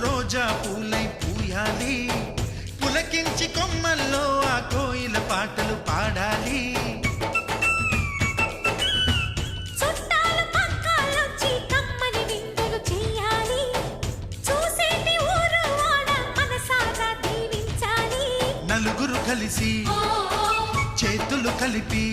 రోజా పూలై పూయాలి, పులకించి కొమ్మల్లో ఆ కోయిల పాటలు పాడాలి. నలుగురు కలిసి చేతులు కలిపి